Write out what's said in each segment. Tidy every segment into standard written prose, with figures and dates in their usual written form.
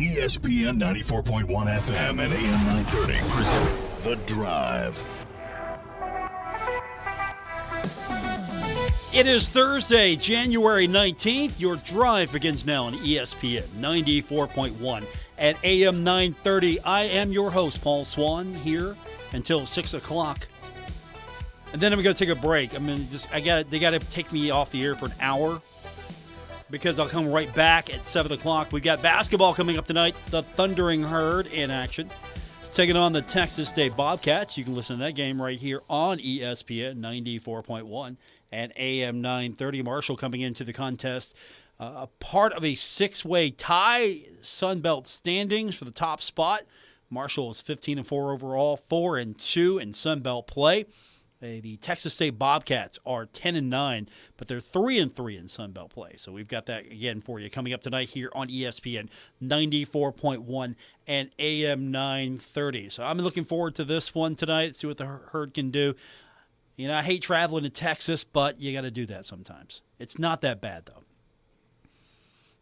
ESPN 94.1 FM and AM 930 present The Drive. It is Thursday, January 19th. Your drive begins now on ESPN 94.1 at AM 930. I am your host, Paul Swann, here until 6 o'clock. And then I'm going to take a break. They got to take me off the air for an hour because I'll come right back at 7 o'clock. We got basketball coming up tonight. The Thundering Herd in action, taking on the Texas State Bobcats. You can listen to that game right here on ESPN 94.1 and AM 930. Marshall coming into the contest, a part of a six-way tie Sun Belt standings for the top spot. Marshall is 15-4 overall, 4-2 in Sun Belt play. The Texas State Bobcats are 10-9, but they're 3-3 in Sun Belt play. So we've got that again for you coming up tonight here on ESPN 94.1 and AM 930. So I'm looking forward to this one tonight, see what the Herd can do. You know, I hate traveling to Texas, but you got to do that sometimes. It's not that bad, though.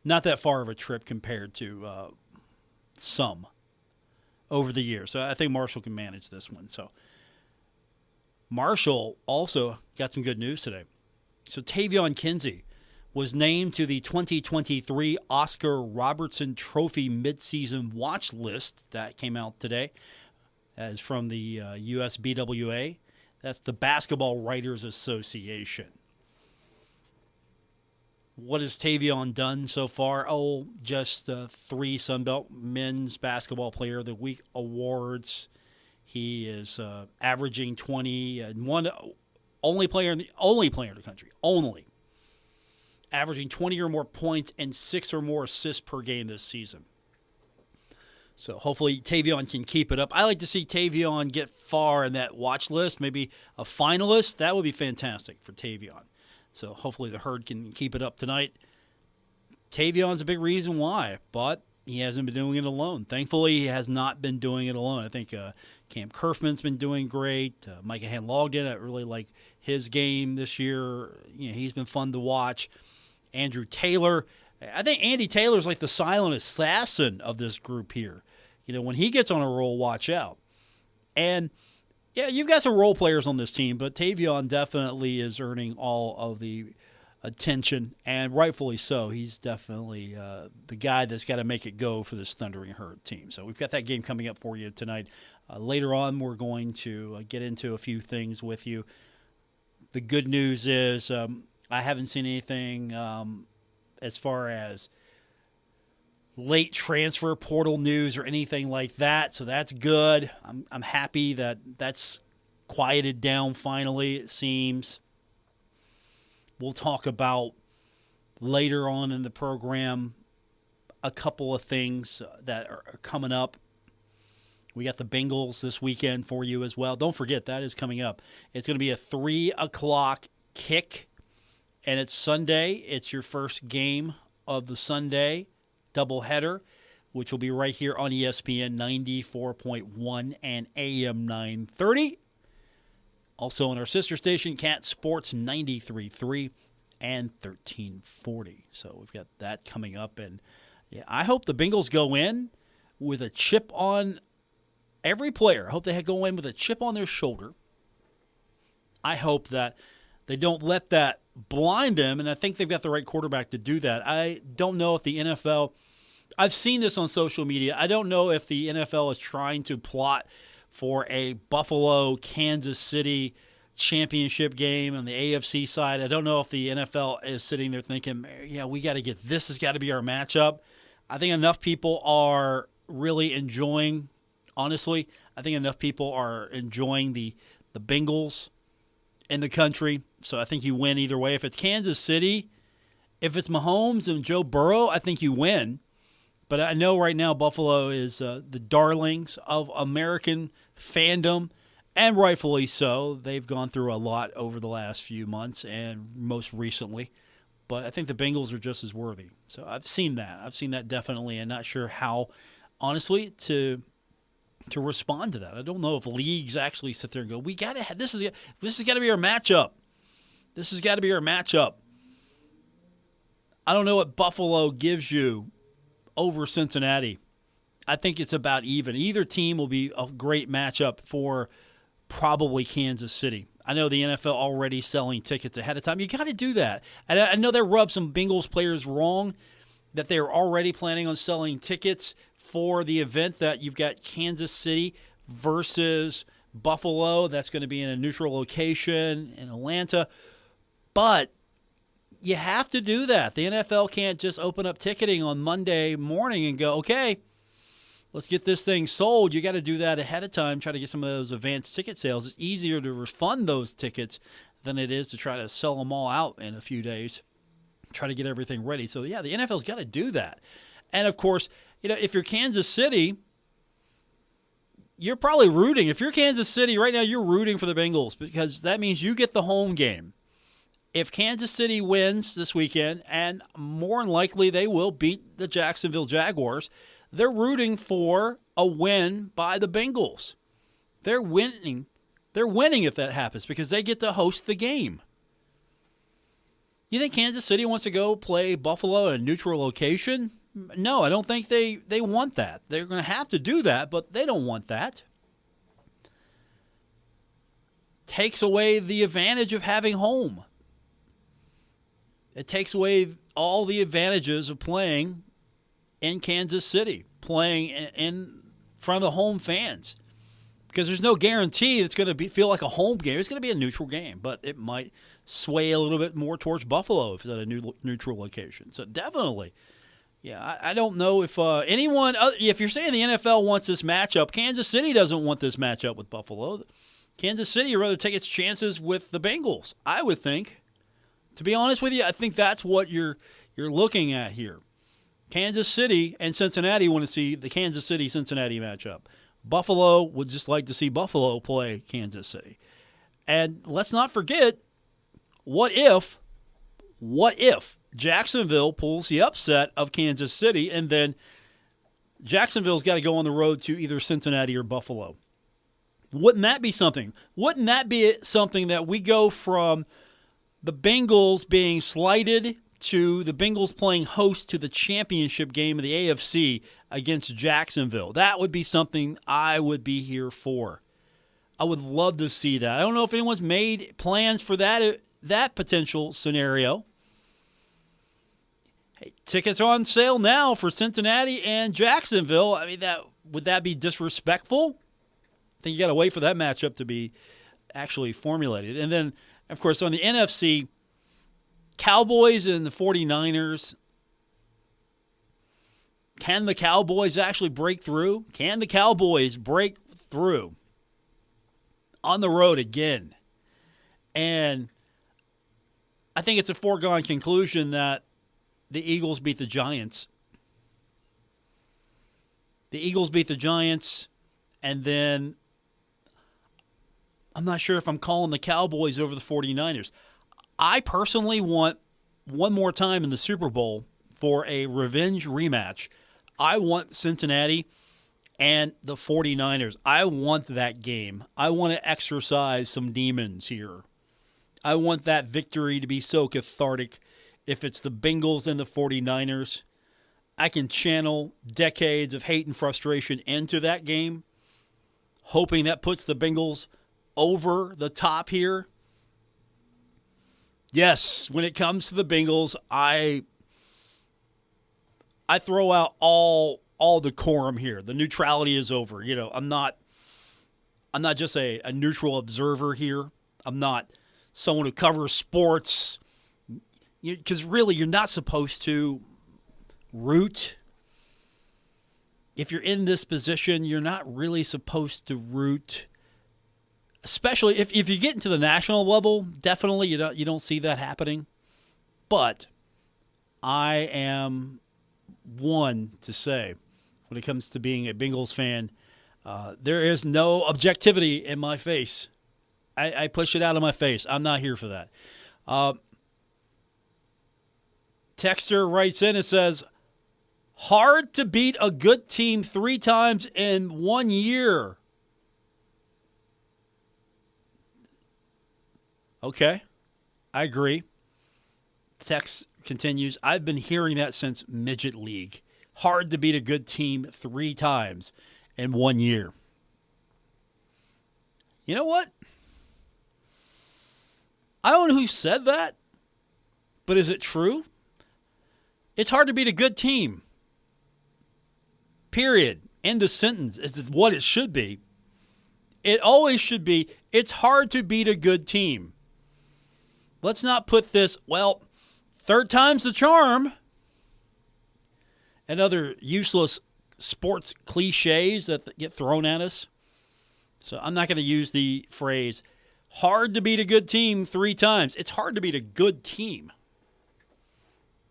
Not that far of a trip compared to some over the years. So I think Marshall can manage this one. So Marshall also got some good news today. So Tavion Kinsey was named to the 2023 Oscar Robertson Trophy midseason watch list. That came out today as from the USBWA. That's the Basketball Writers Association. What has Tavion done so far? Oh, just 3 Sun Belt Men's Basketball Player of the Week awards. He is averaging 20 and only player in the country, averaging 20 or more points and 6 or more assists per game this season. So hopefully Tavion can keep it up. I like to see Tavion get far in that watch list, maybe a finalist. That would be fantastic for Tavion. So hopefully the Herd can keep it up tonight. Tavion's a big reason why, but he hasn't been doing it alone. Thankfully, he has not been doing it alone. I think Cam Kerfman's been doing great. Micah Hand-Logden, I really like his game this year. You know, he's been fun to watch. Andrew Taylor. I think Andy Taylor's like the silent assassin of this group here. You know, when he gets on a roll, watch out. And, yeah, you've got some role players on this team, but Tavion definitely is earning all of the attention, and rightfully so. He's definitely the guy that's got to make it go for this Thundering Herd team. So we've got that game coming up for you tonight. Later on, we're going to get into a few things with you. The good news is I haven't seen anything as far as late transfer portal news or anything like that, so that's good. I'm happy that that's quieted down finally, it seems. We'll talk about later on in the program a couple of things that are coming up. We got the Bengals this weekend for you as well. Don't forget, that is coming up. It's going to be a 3 o'clock kick, and it's Sunday. It's your first game of the Sunday doubleheader, which will be right here on ESPN 94.1 and AM 930. Also on our sister station, Cat Sports 93.3 and 1340. So we've got that coming up. And yeah, I hope the Bengals go in with a chip on every player. I hope they go in with a chip on their shoulder. I hope that they don't let that blind them, and I think they've got the right quarterback to do that. I don't know if the NFL – I've seen this on social media. I don't know if the NFL is trying to plot – for a Buffalo-Kansas City championship game on the AFC side. I don't know if the NFL is sitting there thinking, yeah, we got to get this. Has got to be our matchup. I think enough people are really enjoying, honestly, I think enough people are enjoying the Bengals in the country. So I think you win either way. If it's Kansas City, if it's Mahomes and Joe Burrow, I think you win. But I know right now Buffalo is the darlings of American fandom, and rightfully so. They've gone through a lot over the last few months and most recently. But I think the Bengals are just as worthy. So I've seen that. I've seen that definitely, and not sure how, honestly, to respond to that. I don't know if leagues actually sit there and go, "We got to have this has got to be our matchup. This has got to be our matchup." I don't know what Buffalo gives you over Cincinnati I think it's about even. Either team will be a great matchup for probably Kansas City. I know the NFL already selling tickets ahead of time. You got to do that. And I know that rubbed some Bengals players wrong, that they were already planning on selling tickets for the event, that you've got Kansas City versus Buffalo. That's going to be in a neutral location in Atlanta. But you have to do that. The NFL can't just open up ticketing on Monday morning and go, okay, let's get this thing sold. You got to do that ahead of time, try to get some of those advanced ticket sales. It's easier to refund those tickets than it is to try to sell them all out in a few days, try to get everything ready. So, yeah, the NFL's got to do that. And, of course, if you're Kansas City, you're probably rooting. If you're Kansas City right now, you're rooting for the Bengals because that means you get the home game. If Kansas City wins this weekend, and more than likely they will beat the Jacksonville Jaguars, they're rooting for a win by the Bengals. They're winning. They're winning if that happens because they get to host the game. You think Kansas City wants to go play Buffalo in a neutral location? No, I don't think they want that. They're going to have to do that, but they don't want that. Takes away the advantage of having home. It takes away all the advantages of playing in Kansas City, playing in front of the home fans. Because there's no guarantee it's going to feel like a home game. It's going to be a neutral game, but it might sway a little bit more towards Buffalo if it's at a neutral location. So definitely, yeah, I don't know if anyone, if you're saying the NFL wants this matchup, Kansas City doesn't want this matchup with Buffalo. Kansas City would rather take its chances with the Bengals, I would think. To be honest with you, I think that's what you're looking at here. Kansas City and Cincinnati want to see the Kansas City-Cincinnati matchup. Buffalo would just like to see Buffalo play Kansas City. And let's not forget, what if Jacksonville pulls the upset of Kansas City and then Jacksonville's got to go on the road to either Cincinnati or Buffalo? Wouldn't that be something? Wouldn't that be something that we go from the Bengals being slighted to the Bengals playing host to the championship game of the AFC against Jacksonville? That would be something I would be here for. I would love to see that. I don't know if anyone's made plans for that potential scenario. Hey, tickets are on sale now for Cincinnati and Jacksonville. I mean, would that be disrespectful? I think you got to wait for that matchup to be actually formulated. And then, of course, on the NFC, Cowboys and the 49ers. Can the Cowboys actually break through? Can the Cowboys break through on the road again? And I think it's a foregone conclusion that the Eagles beat the Giants. The Eagles beat the Giants, and then I'm not sure if I'm calling the Cowboys over the 49ers. I personally want one more time in the Super Bowl for a revenge rematch. I want Cincinnati and the 49ers. I want that game. I want to exercise some demons here. I want that victory to be so cathartic. If it's the Bengals and the 49ers, I can channel decades of hate and frustration into that game, hoping that puts the Bengals over the top here. Yes, when it comes to the Bengals, I throw out all decorum here. The neutrality is over. I'm not just a neutral observer here. I'm not someone who covers sports. Because really, you're not supposed to root. If you're in this position, you're not really supposed to root. Especially if you get into the national level, definitely you don't see that happening. But I am one to say, when it comes to being a Bengals fan, there is no objectivity in my face. I push it out of my face. I'm not here for that. Texter writes in and says, hard to beat a good team 3 times in 1 year. Okay, I agree. Text continues, I've been hearing that since Midget League. hard to beat a good team 3 times in 1 year. You know what? I don't know who said that, but is it true? It's hard to beat a good team. Period. End of sentence is what it should be. It always should be. It's hard to beat a good team. Let's not put this, well, third time's the charm, and other useless sports cliches that get thrown at us. So I'm not going to use the phrase, hard to beat a good team 3 times. It's hard to beat a good team.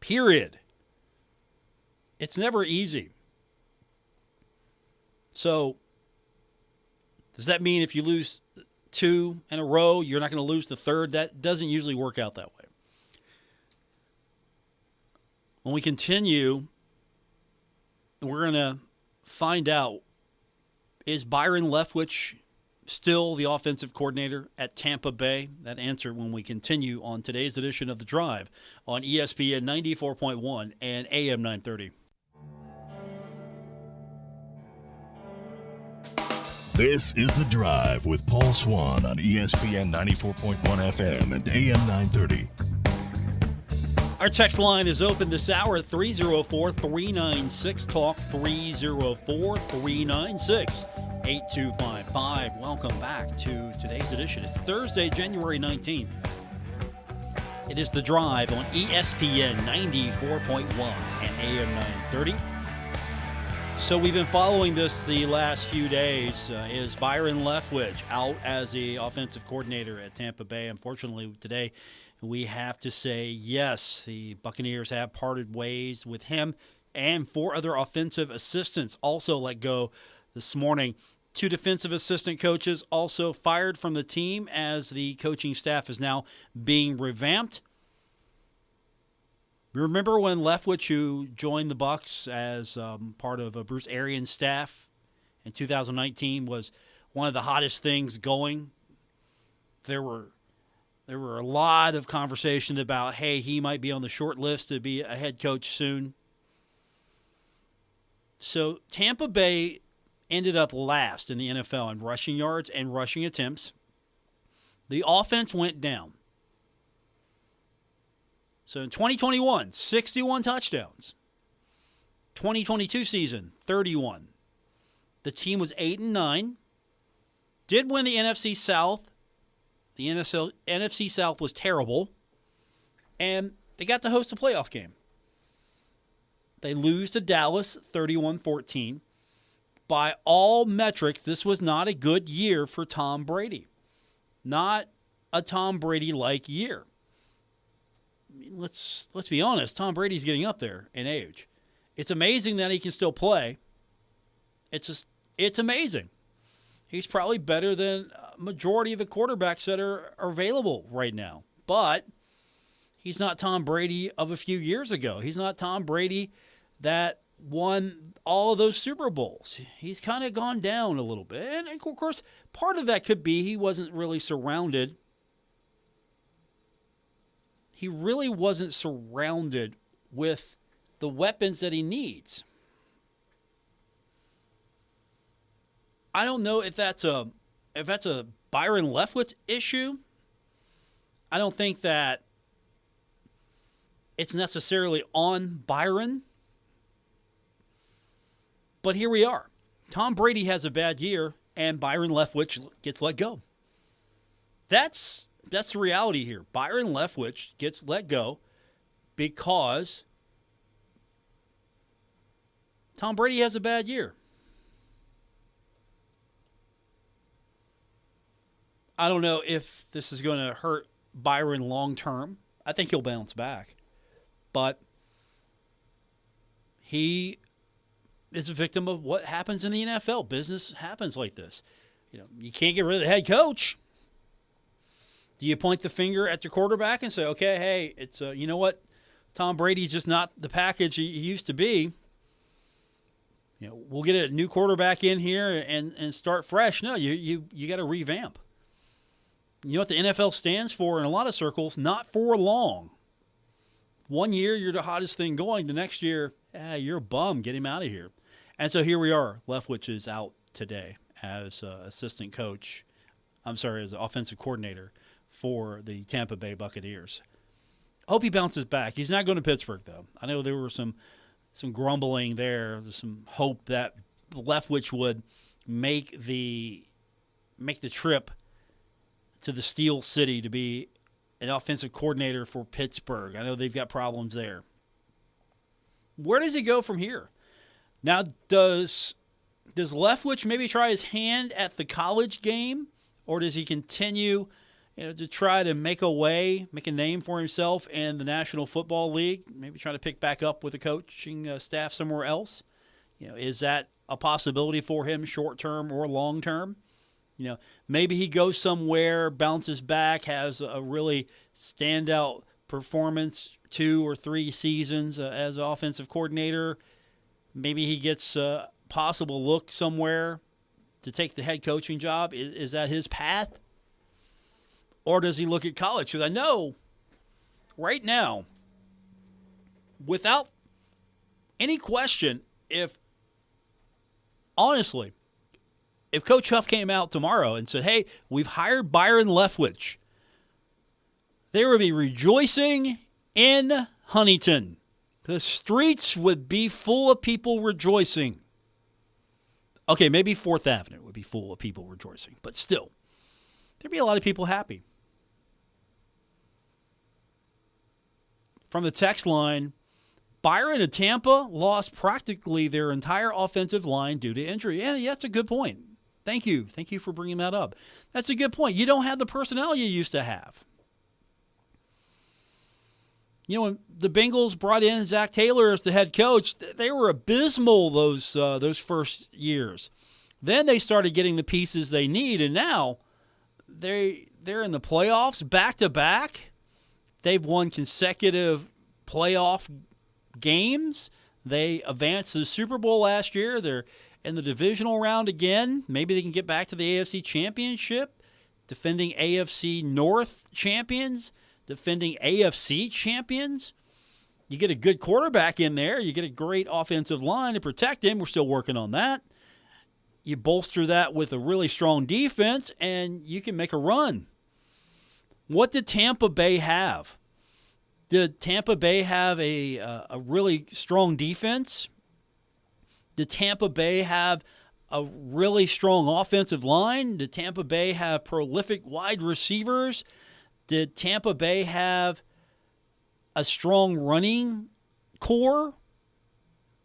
Period. It's never easy. So does that mean if you lose 2 in a row, you're not going to lose the third? That doesn't usually work out that way. When we continue, we're going to find out, is Byron Leftwich still the offensive coordinator at Tampa Bay? That answer when we continue on today's edition of The Drive on ESPN 94.1 and AM 930. This is The Drive with Paul Swann on ESPN 94.1 FM and AM 930. Our text line is open this hour at 304-396-TALK, 304-396-8255. Welcome back to today's edition. It's Thursday, January 19th. It is The Drive on ESPN 94.1 and AM 930. So we've been following this the last few days. Is Byron Leftwich out as the offensive coordinator at Tampa Bay? Unfortunately, today we have to say yes. The Buccaneers have parted ways with him and 4 other offensive assistants also let go this morning. 2 defensive assistant coaches also fired from the team as the coaching staff is now being revamped. Remember when Leftwich, who joined the Bucs as part of Bruce Arians' staff in 2019, was one of the hottest things going? There were a lot of conversations about, hey, he might be on the short list to be a head coach soon. So Tampa Bay ended up last in the NFL in rushing yards and rushing attempts. The offense went down. So in 2021, 61 touchdowns. 2022 season, 31. The team was 8-9. Did win the NFC South. The NFC South was terrible. And they got to host a playoff game. They lose to Dallas 31-14. By all metrics, this was not a good year for Tom Brady. Not a Tom Brady-like year. Let's be honest, Tom Brady's getting up there in age. It's amazing that he can still play. It's amazing. He's probably better than a majority of the quarterbacks that are available right now. But he's not Tom Brady of a few years ago. He's not Tom Brady that won all of those Super Bowls. He's kind of gone down a little bit. And, of course, part of that could be he wasn't really surrounded. He really wasn't surrounded with the weapons that he needs. I don't know if that's a Byron Leftwich issue. I don't think that it's necessarily on Byron. But here we are. Tom Brady has a bad year, and Byron Leftwich gets let go. That's the reality here. Byron Leftwich gets let go because Tom Brady has a bad year. I don't know if this is going to hurt Byron long term. I think he'll bounce back. But he is a victim of what happens in the NFL. Business happens like this. You can't get rid of the head coach. Do you point the finger at your quarterback and say, okay, hey, it's you know what? Tom Brady's just not the package he used to be. We'll get a new quarterback in here and start fresh. No, you got to revamp. You know what the NFL stands for in a lot of circles? Not for long. 1 year, you're the hottest thing going. The next year, You're a bum. Get him out of here. And so here we are. Leftwich is out today as assistant coach. As offensive coordinator for the Tampa Bay Buccaneers. I hope he bounces back. He's not going to Pittsburgh, though. I know there were some grumbling there. There's some hope that Leftwich would make the trip to the Steel City to be an offensive coordinator for Pittsburgh. I know they've got problems there. Where does he go from here? Now, does Leftwich maybe try his hand at the college game, or does he continue to try to make a name for himself in the National Football League, maybe try to pick back up with a coaching staff somewhere else? Is that a possibility for him short-term or long-term? Maybe he goes somewhere, bounces back, has a really standout performance 2 or 3 seasons as an offensive coordinator. Maybe he gets a possible look somewhere to take the head coaching job. Is that his path? Or does he look at college? Because I know right now, without any question, if Coach Huff came out tomorrow and said, hey, we've hired Byron Leftwich, they would be rejoicing in Huntington. The streets would be full of people rejoicing. Okay, maybe 4th Avenue would be full of people rejoicing, but still, there'd be a lot of people happy. From the text line, Byron and Tampa lost practically their entire offensive line due to injury. Yeah, that's a good point. Thank you. Thank you for bringing that up. That's a good point. You don't have the personnel you used to have. When the Bengals brought in Zach Taylor as the head coach, they were abysmal those first years. Then they started getting the pieces they need, and now they're in the playoffs back-to-back. They've won consecutive playoff games. They advanced to the Super Bowl last year. They're in the divisional round again. Maybe they can get back to the AFC Championship, defending AFC North champions, defending AFC champions. You get a good quarterback in there. You get a great offensive line to protect him. We're still working on that. You bolster that with a really strong defense, and you can make a run. What did Tampa Bay have? Did Tampa Bay have a really strong defense? Did Tampa Bay have a really strong offensive line? Did Tampa Bay have prolific wide receivers? Did Tampa Bay have a strong running core?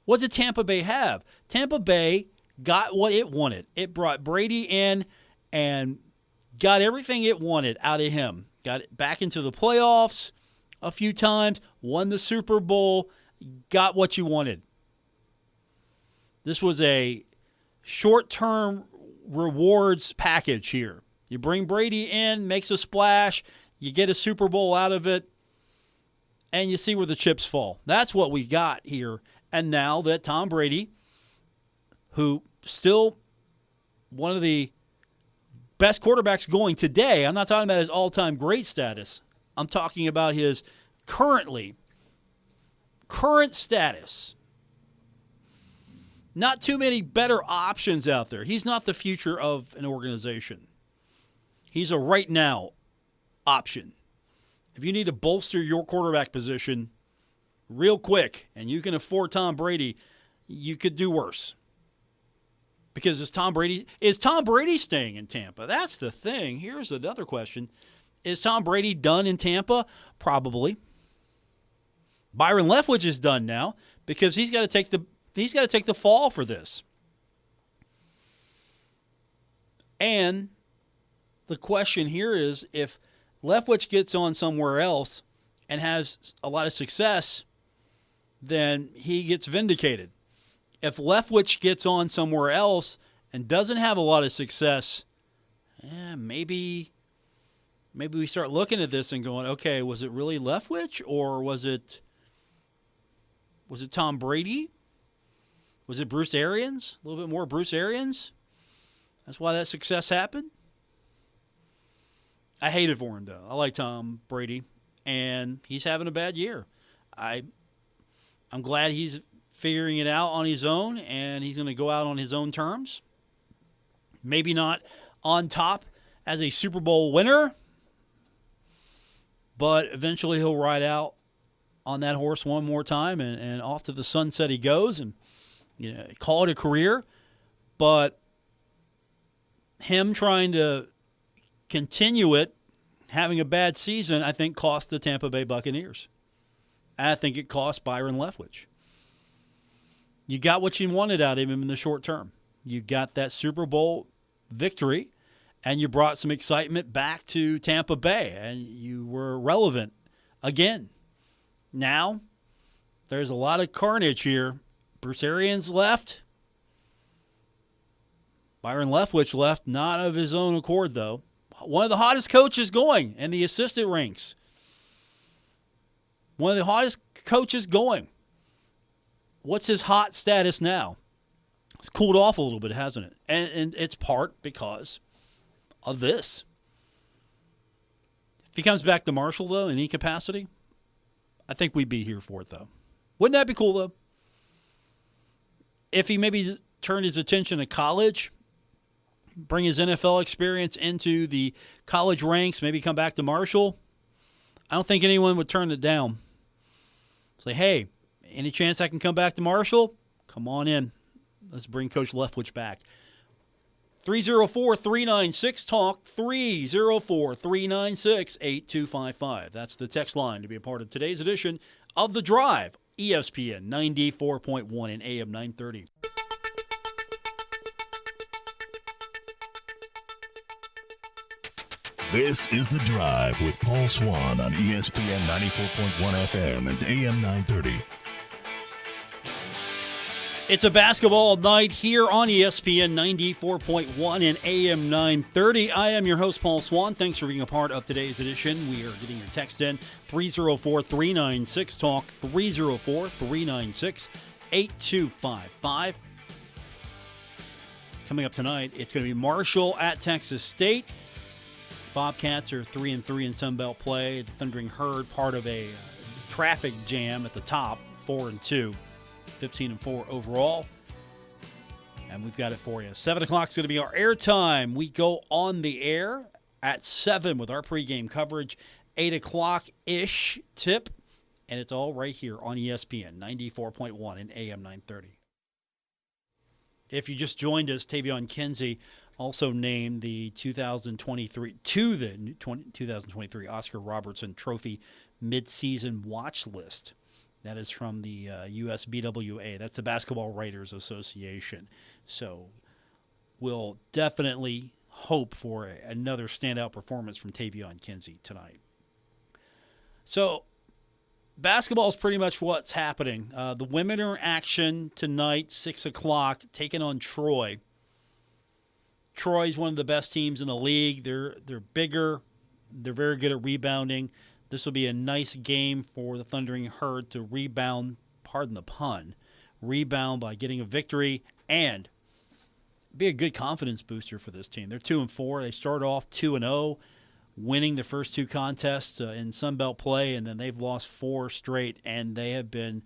What did Tampa Bay have? Tampa Bay got what it wanted. It brought Brady in and got everything it wanted out of him. Got it back into the playoffs a few times, won the Super Bowl, got what you wanted. This was a short-term rewards package here. You bring Brady in, makes a splash, you get a Super Bowl out of it, and you see where the chips fall. That's what we got here. And now that Tom Brady, who still one of the best quarterbacks going today, I'm not talking about his all-time great status. I'm talking about his current status. Not too many better options out there. He's not the future of an organization. He's a right now option. If you need to bolster your quarterback position real quick and you can afford Tom Brady, you could do worse. Because is Tom Brady staying in Tampa? That's the thing. Here's another question. Is Tom Brady done in Tampa? Probably. Byron Leftwich is done now because he's got to take the fall for this. And the question here is, if Leftwich gets on somewhere else and has a lot of success, then he gets vindicated. If Leftwich gets on somewhere else and doesn't have a lot of success, maybe we start looking at this and going, okay, was it really Leftwich or was it Tom Brady? Was it Bruce Arians? A little bit more Bruce Arians? That's why that success happened? I hate it for him, though. I like Tom Brady, and he's having a bad year. I'm glad he's figuring it out on his own, and he's going to go out on his own terms. Maybe not on top as a Super Bowl winner, but eventually he'll ride out on that horse one more time, and off to the sunset he goes, and call it a career. But him trying to continue it, having a bad season, I think cost the Tampa Bay Buccaneers. And I think it cost Byron Leftwich. You got what you wanted out of him in the short term. You got that Super Bowl victory, and you brought some excitement back to Tampa Bay, and you were relevant again. Now, there's a lot of carnage here. Bruce Arians left. Byron Leftwich left, not of his own accord, though. One of the hottest coaches going in the assistant ranks. One of the hottest coaches going. What's his hot status now? It's cooled off a little bit, hasn't it? And it's part because of this. If he comes back to Marshall, though, in any capacity, I think we'd be here for it, though. Wouldn't that be cool, though? If he maybe turned his attention to college, bring his NFL experience into the college ranks, maybe come back to Marshall, I don't think anyone would turn it down. Say, hey, any chance I can come back to Marshall? Come on in. Let's bring Coach Leftwich back. 304-396-TALK, 304-396-8255. That's the text line to be a part of today's edition of The Drive, ESPN 94.1 and AM 930. This is The Drive with Paul Swann on ESPN 94.1 FM and AM 930. It's a basketball night here on ESPN 94.1 and AM 930. I am your host, Paul Swann. Thanks for being a part of today's edition. We are getting your text in, 304-396-TALK, 304-396-8255. Coming up tonight, it's going to be Marshall at Texas State. Bobcats are 3-3 in Sun Belt play. The Thundering Herd, part of a traffic jam at the top, 4-2. 15-4 overall. And we've got it for you. 7 o'clock is going to be our airtime. We go on the air at 7 with our pregame coverage. 8 o'clock-ish tip. And it's all right here on ESPN 94.1 and AM 930. If you just joined us, Tavion Kinsey also named the 2023 Oscar Robertson Trophy midseason watch list. That is from the USBWA. That's the Basketball Writers Association. So we'll definitely hope for another standout performance from Tavion Kinsey tonight. So basketball is pretty much what's happening. The women are in action tonight, 6 o'clock, taking on Troy. Troy's one of the best teams in the league. They're bigger. They're very good at rebounding. This will be a nice game for the Thundering Herd to rebound, pardon the pun, rebound by getting a victory and be a good confidence booster for this team. They're 2-4. They start off 2-0, winning the first two contests in Sun Belt play, and then they've lost 4 straight, and they have been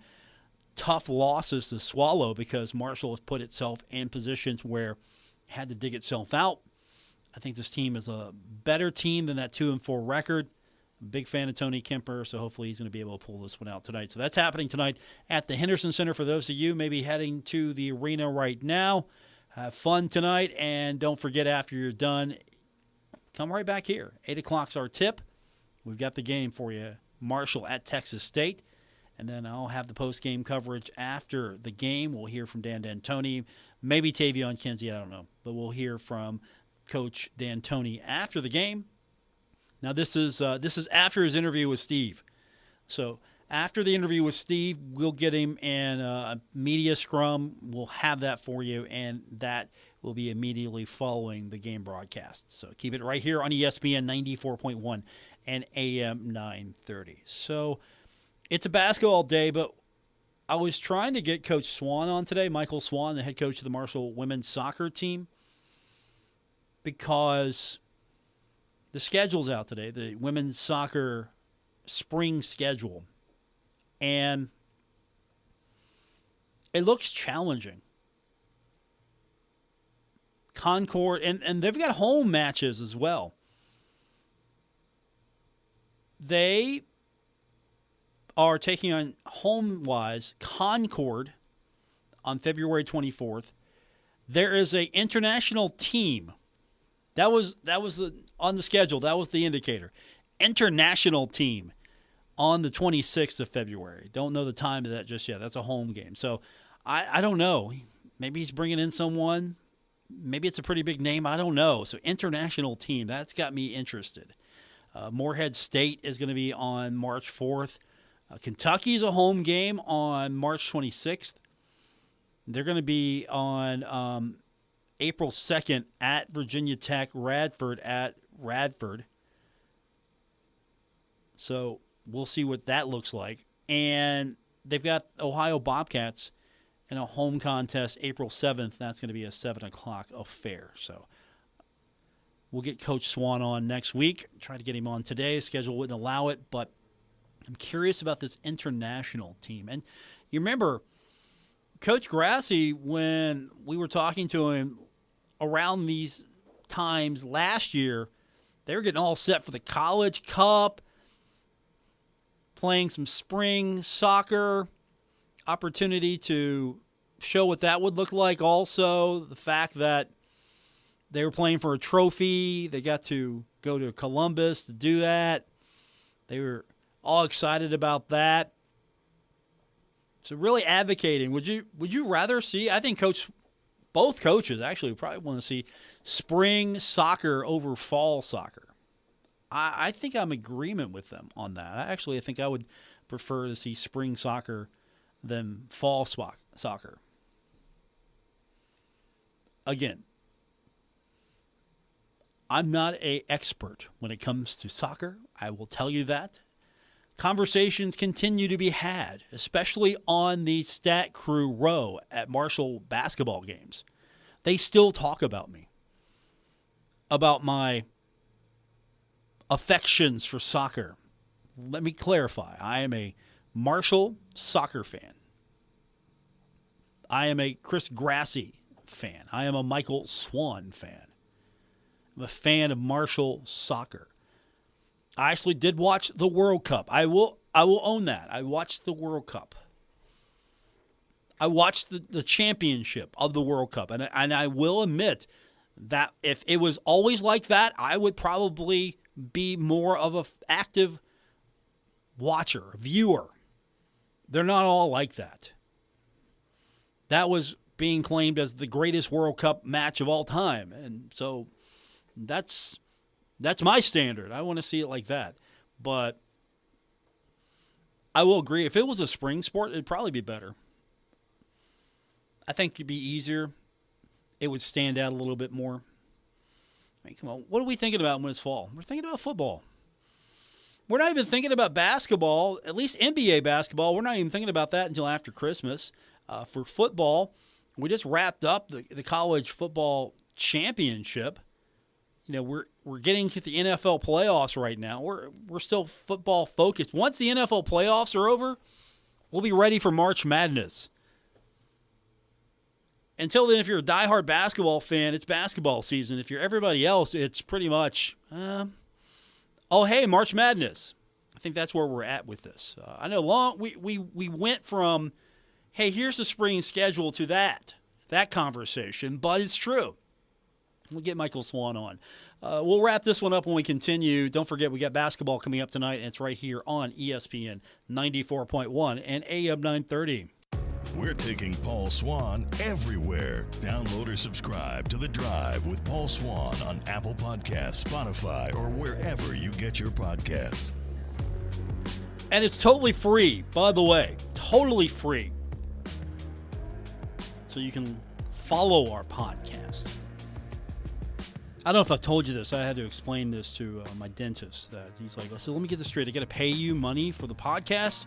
tough losses to swallow because Marshall has put itself in positions where it had to dig itself out. I think this team is a better team than that 2-4 record. Big fan of Tony Kemper, so hopefully he's going to be able to pull this one out tonight. So that's happening tonight at the Henderson Center for those of you maybe heading to the arena right now. Have fun tonight, and don't forget after you're done, come right back here. 8 o'clock's our tip. We've got the game for you, Marshall at Texas State. And then I'll have the post-game coverage after the game. We'll hear from Dan D'Antoni, maybe Tavion Kinsey, I don't know. But we'll hear from Coach D'Antoni after the game. Now, this is after his interview with Steve. So after the interview with Steve, we'll get him in a media scrum. We'll have that for you, and that will be immediately following the game broadcast. So keep it right here on ESPN 94.1 and AM 930. So it's a basketball day, but I was trying to get Coach Swann on today, Michael Swann, the head coach of the Marshall women's soccer team, because the schedule's out today, the women's soccer spring schedule. And It looks challenging. Concord, and they've got home matches as well. They are taking on home-wise Concord on February 24th. There is an international team. That was on the schedule. That was the indicator. International team on the 26th of February. Don't know the time of that just yet. That's a home game. So I don't know. Maybe he's bringing in someone. Maybe it's a pretty big name. I don't know. So international team, that's got me interested. Morehead State is going to be on March 4th. Kentucky's a home game on March 26th. They're going to be on April 2nd at Virginia Tech, Radford at Radford. So we'll see what that looks like. And they've got Ohio Bobcats in a home contest April 7th. That's going to be a 7 o'clock affair. So we'll get Coach Swann on next week. Try to get him on today. Schedule wouldn't allow it, but I'm curious about this international team. And you remember Coach Grassi, when we were talking to him around these times last year, they were getting all set for the College Cup, playing some spring soccer, opportunity to show what that would look like. Also, the fact that they were playing for a trophy. They got to go to Columbus to do that. They were all excited about that. So really advocating. Would you rather see, I think both coaches actually probably want to see spring soccer over fall soccer. I think I'm in agreement with them on that. I think I would prefer to see spring soccer than fall soccer. Again, I'm not an expert when it comes to soccer. I will tell you that. Conversations continue to be had, especially on the Stat Crew row at Marshall basketball games. They still talk about me, about my affections for soccer. Let me clarify. I am a Marshall soccer fan. I am a Chris Grassi fan. I am a Michael Swann fan. I'm a fan of Marshall soccer. I actually did watch the World Cup. I will own that. I watched the World Cup. I watched the championship of the World Cup. And I will admit that if it was always like that, I would probably be more of an active watcher, viewer. They're not all like that. That was being claimed as the greatest World Cup match of all time. And so that's my standard. I want to see it like that. But I will agree, if it was a spring sport, it'd probably be better. I think it'd be easier. It would stand out a little bit more. I mean, come on, what are we thinking about when it's fall? We're thinking about football. We're not even thinking about basketball, at least NBA basketball. We're not even thinking about that until after Christmas. For football, we just wrapped up the college football championship. You know, we're getting to the NFL playoffs right now. We're still football focused. Once the NFL playoffs are over, we'll be ready for March Madness. Until then, if you're a diehard basketball fan, it's basketball season. If you're everybody else, it's pretty much, hey, March Madness. I think that's where we're at with this. I know we went from, hey, here's the spring schedule to that conversation, but it's true. We'll get Michael Swann on. We'll wrap this one up when we continue. Don't forget, we got basketball coming up tonight, and it's right here on ESPN 94.1 and AM 930. We're taking Paul Swann everywhere. Download or subscribe to The Drive with Paul Swann on Apple Podcasts, Spotify, or wherever you get your podcasts. And it's totally free, by the way. Totally free. So you can follow our podcast. I don't know if I've told you this. I had to explain this to my dentist. That he's like, so let me get this straight. I got to pay you money for the podcast.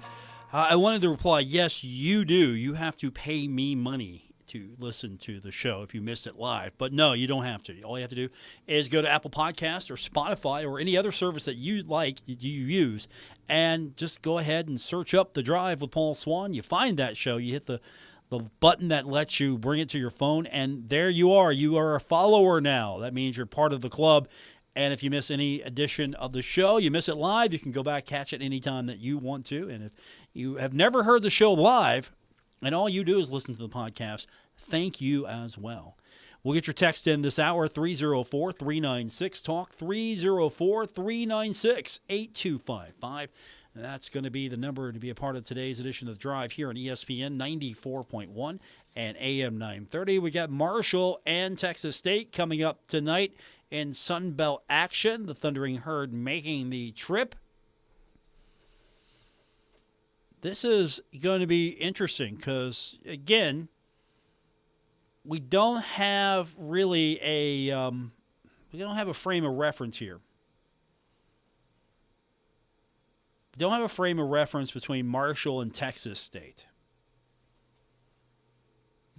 I wanted to reply, yes, you do. You have to pay me money to listen to the show if you missed it live. But no, you don't have to. All you have to do is go to Apple Podcasts or Spotify or any other service that you like, that you use, and just go ahead and search up The Drive with Paul Swann. You find that show. You hit the the button that lets you bring it to your phone, and there you are. You are a follower now. That means you're part of the club. And if you miss any edition of the show, you miss it live, you can go back, catch it anytime that you want to. And if you have never heard the show live and all you do is listen to the podcast, thank you as well. We'll get your text in this hour, 304-396-TALK, 304-396-8255. That's going to be the number to be a part of today's edition of The Drive here on ESPN 94.1 and AM 930. We got Marshall and Texas State coming up tonight in Sun Belt action. The Thundering Herd making the trip. This is going to be interesting because, again, we don't have really a frame of reference here. We don't have a frame of reference between Marshall and Texas State.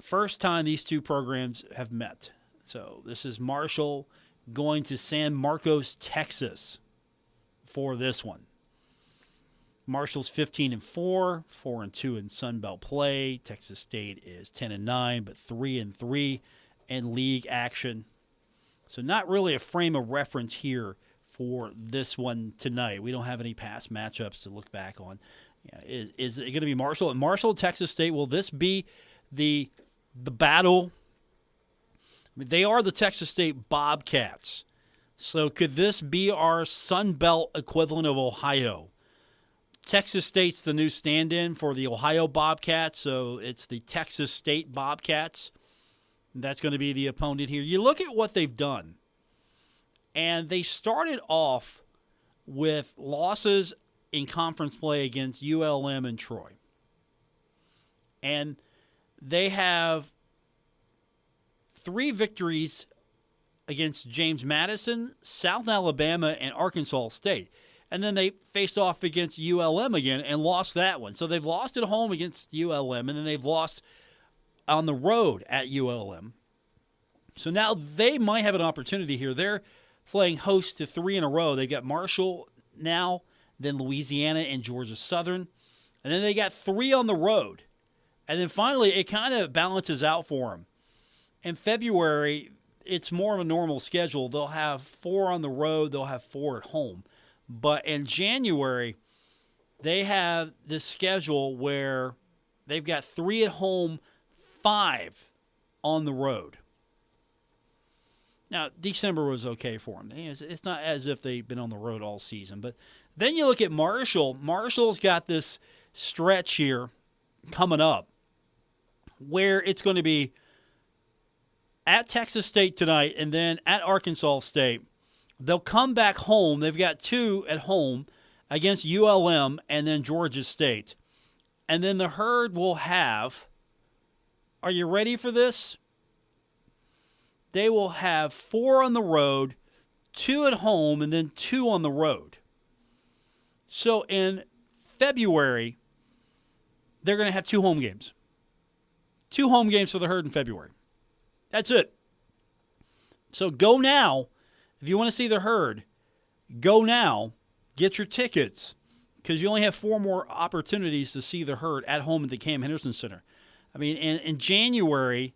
First time these two programs have met. So this is Marshall going to San Marcos, Texas for this one. Marshall's 15-4, 4-2 in Sun Belt play. Texas State is 10-9, but 3-3 in league action. So not really a frame of reference here for this one tonight. We don't have any past matchups to look back on. Is it going to be Marshall? And Marshall, Texas State, will this be the battle? I mean, they are the Texas State Bobcats. So could this be our Sun Belt equivalent of Ohio? Texas State's the new stand-in for the Ohio Bobcats, so it's the Texas State Bobcats. That's going to be the opponent here. You look at what they've done, and they started off with losses in conference play against ULM and Troy. And they have 3 victories against James Madison, South Alabama, and Arkansas State. And then they faced off against ULM again and lost that one. So they've lost at home against ULM, and then they've lost on the road at ULM. So now they might have an opportunity here. They're playing host to 3 in a row. They've got Marshall now, then Louisiana and Georgia Southern. And then they got 3 on the road. And then finally, it kind of balances out for them. In February, it's more of a normal schedule. They'll have 4 on the road. They'll have 4 at home. But in January, they have this schedule where they've got 3 at home, 5 on the road. Now, December was okay for them. It's not as if they've been on the road all season. But then you look at Marshall. Marshall's got this stretch here coming up where it's going to be at Texas State tonight and then at Arkansas State. They'll come back home. They've got 2 at home against ULM and then Georgia State. And then the Herd will have, are you ready for this? They will have 4 on the road, 2 at home, and then 2 on the road. So in February, they're going to have 2 home games. 2 home games for the Herd in February. That's it. So go now. If you want to see the Herd, go now, get your tickets, because you only have 4 more opportunities to see the Herd at home at the Cam Henderson Center. I mean, in January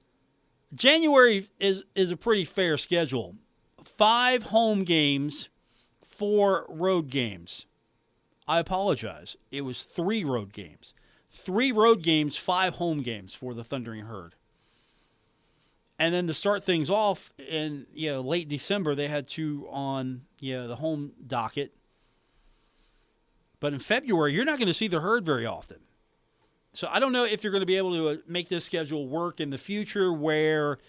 is a pretty fair schedule. 5 home games, 4 road games. I apologize. It was 3 road games. 3 road games, 5 home games for the Thundering Herd. And then to start things off in late December, they had 2 on the home docket. But in February, you're not going to see the Herd very often. So I don't know if you're going to be able to make this schedule work in the future where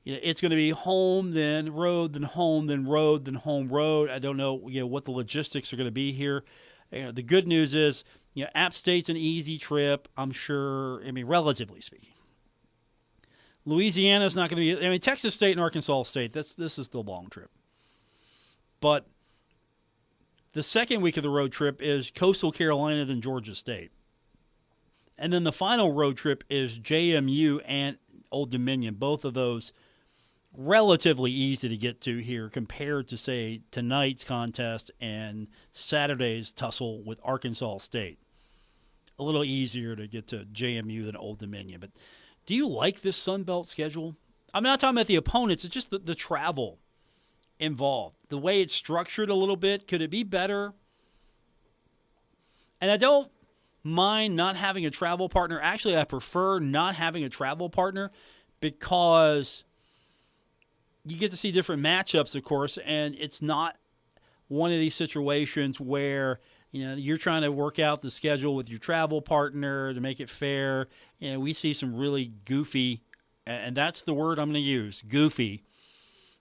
it's going to be home, then road, then home, then road, then home, road. I don't know what the logistics are going to be here. The good news is App State's an easy trip, I'm sure, relatively speaking. Louisiana's not going to be. Texas State and Arkansas State. This is the long trip. But the second week of the road trip is Coastal Carolina, then Georgia State, and then the final road trip is JMU and Old Dominion. Both of those relatively easy to get to here compared to say tonight's contest and Saturday's tussle with Arkansas State. A little easier to get to JMU than Old Dominion, but Do you like this Sun Belt schedule? I'm not talking about the opponents. It's just the travel involved. The way it's structured a little bit. Could it be better? And I don't mind not having a travel partner. Actually, I prefer not having a travel partner because you get to see different matchups, of course, and it's not one of these situations where you're trying to work out the schedule with your travel partner to make it fair. We see some really goofy, and that's the word I'm going to use, goofy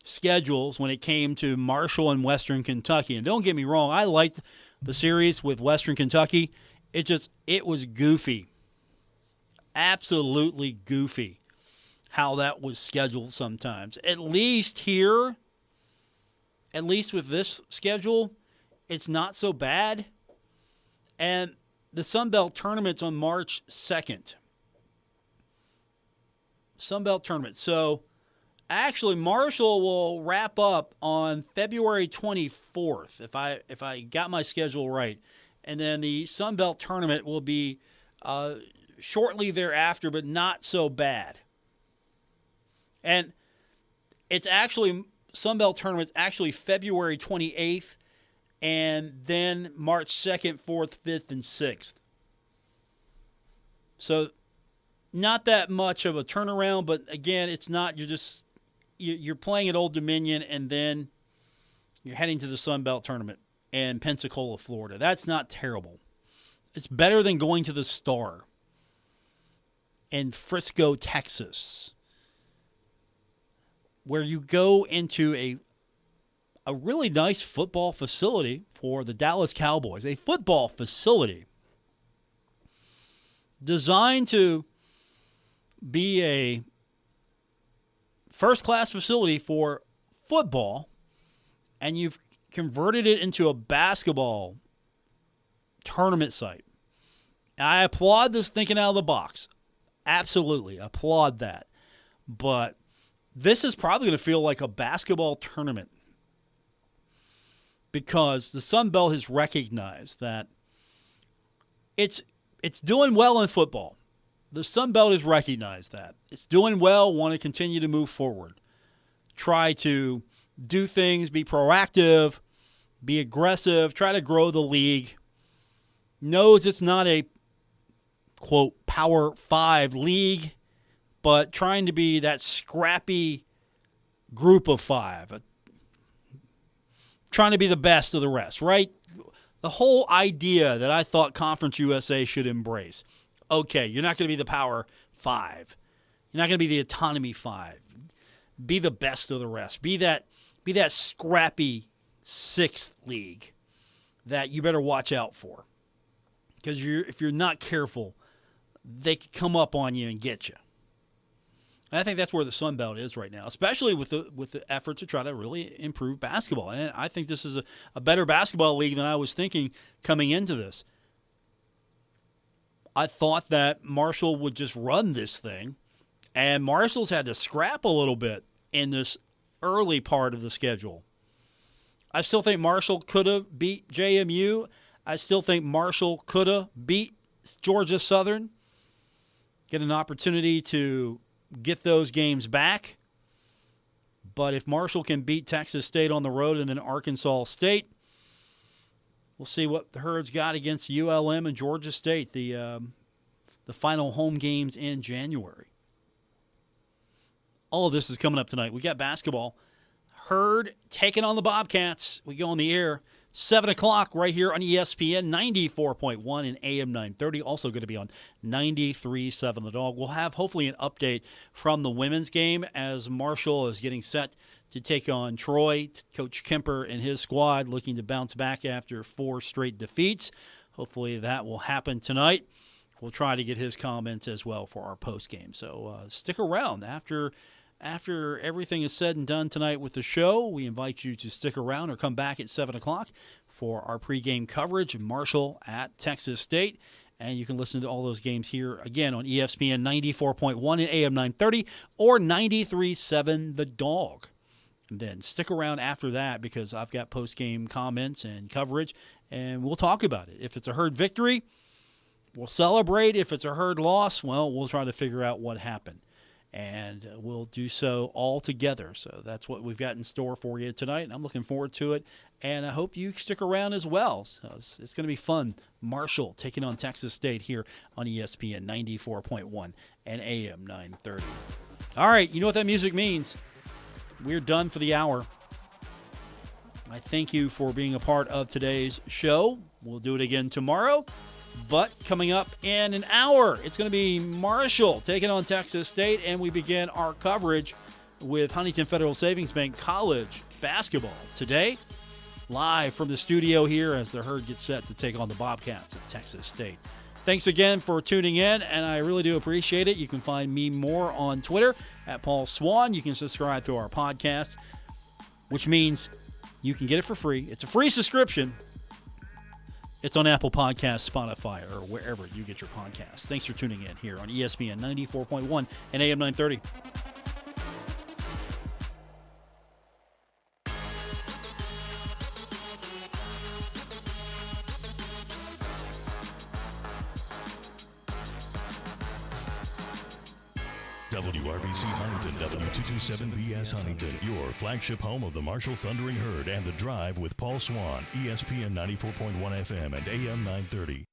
schedules when it came to Marshall and Western Kentucky. And don't get me wrong, I liked the series with Western Kentucky. It was goofy. Absolutely goofy how that was scheduled sometimes. At least here, at least with this schedule, it's not so bad. And the Sun Belt Tournament's on March 2nd. Sun Belt Tournament. So, actually, Marshall will wrap up on February 24th, if I got my schedule right. And then the Sun Belt Tournament will be shortly thereafter, but not so bad. And it's actually, Sun Belt Tournament's actually February 28th, and then March 2nd, 4th, 5th, and 6th. So, not that much of a turnaround, but again, it's not, you're playing at Old Dominion, and then you're heading to the Sun Belt Tournament in Pensacola, Florida. That's not terrible. It's better than going to the Star in Frisco, Texas, where you go into a really nice football facility for the Dallas Cowboys, a football facility designed to be a first-class facility for football, and you've converted it into a basketball tournament site. And I applaud this thinking out of the box. Absolutely applaud that. But this is probably going to feel like a basketball tournament because the Sun Belt has recognized that it's doing well in football. The Sun Belt has recognized that. It's doing well, want to continue to move forward. Try to do things, be proactive, be aggressive, try to grow the league. Knows it's not a, quote, Power 5 league, but trying to be that scrappy group of five. Trying to be the best of the rest, right? The whole idea that I thought Conference USA should embrace. Okay, you're not going to be the Power 5. You're not going to be the Autonomy 5. Be the best of the rest. Be that scrappy sixth league that you better watch out for. Because if you're not careful, they could come up on you and get you. And I think that's where the Sun Belt is right now, especially with the effort to try to really improve basketball. And I think this is a better basketball league than I was thinking coming into this. I thought that Marshall would just run this thing, and Marshall's had to scrap a little bit in this early part of the schedule. I still think Marshall could have beat JMU. I still think Marshall could have beat Georgia Southern. Get an opportunity to get those games back. But if Marshall can beat Texas State on the road and then Arkansas State, we'll see what the Herds got against ULM and Georgia State, the final home games in January. All of this is coming up tonight. We got basketball. Herd taking on the Bobcats. We go on the air 7 o'clock right here on ESPN 94.1 and AM 930. Also going to be on 93.7 The Dog. We'll have hopefully an update from the women's game as Marshall is getting set to take on Troy. Coach Kemper and his squad looking to bounce back after 4 straight defeats. Hopefully that will happen tonight. We'll try to get his comments as well for our post game. So stick around after everything is said and done tonight with the show. We invite you to stick around or come back at 7 o'clock for our pregame coverage, Marshall at Texas State. And you can listen to all those games here, again, on ESPN 94.1 and AM 930 or 93.7 The Dog. And then stick around after that because I've got post-game comments and coverage, and we'll talk about it. If it's a Herd victory, We'll celebrate. If it's a Herd loss, well, we'll try to figure out what happened. And we'll do so all together. So that's what we've got in store for you tonight, and I'm looking forward to it. And I hope you stick around as well. So it's going to be fun. Marshall taking on Texas State here on ESPN 94.1 and AM 930. All right, you know what that music means. We're done for the hour. I thank you for being a part of today's show. We'll do it again tomorrow. But coming up in an hour, it's going to be Marshall taking on Texas State, and we begin our coverage with Huntington Federal Savings Bank College basketball today, live from the studio here as the Herd gets set to take on the Bobcats at Texas State. Thanks again for tuning in, and I really do appreciate it. You can find me more on Twitter at Paul Swann. You can subscribe to our podcast, which means you can get it for free. It's a free subscription. It's on Apple Podcasts, Spotify, or wherever you get your podcasts. Thanks for tuning in here on ESPN 94.1 and AM 930. WRBC Huntington, W227BS Huntington, your flagship home of the Marshall Thundering Herd and The Drive with Paul Swann, ESPN 94.1 FM and AM 930.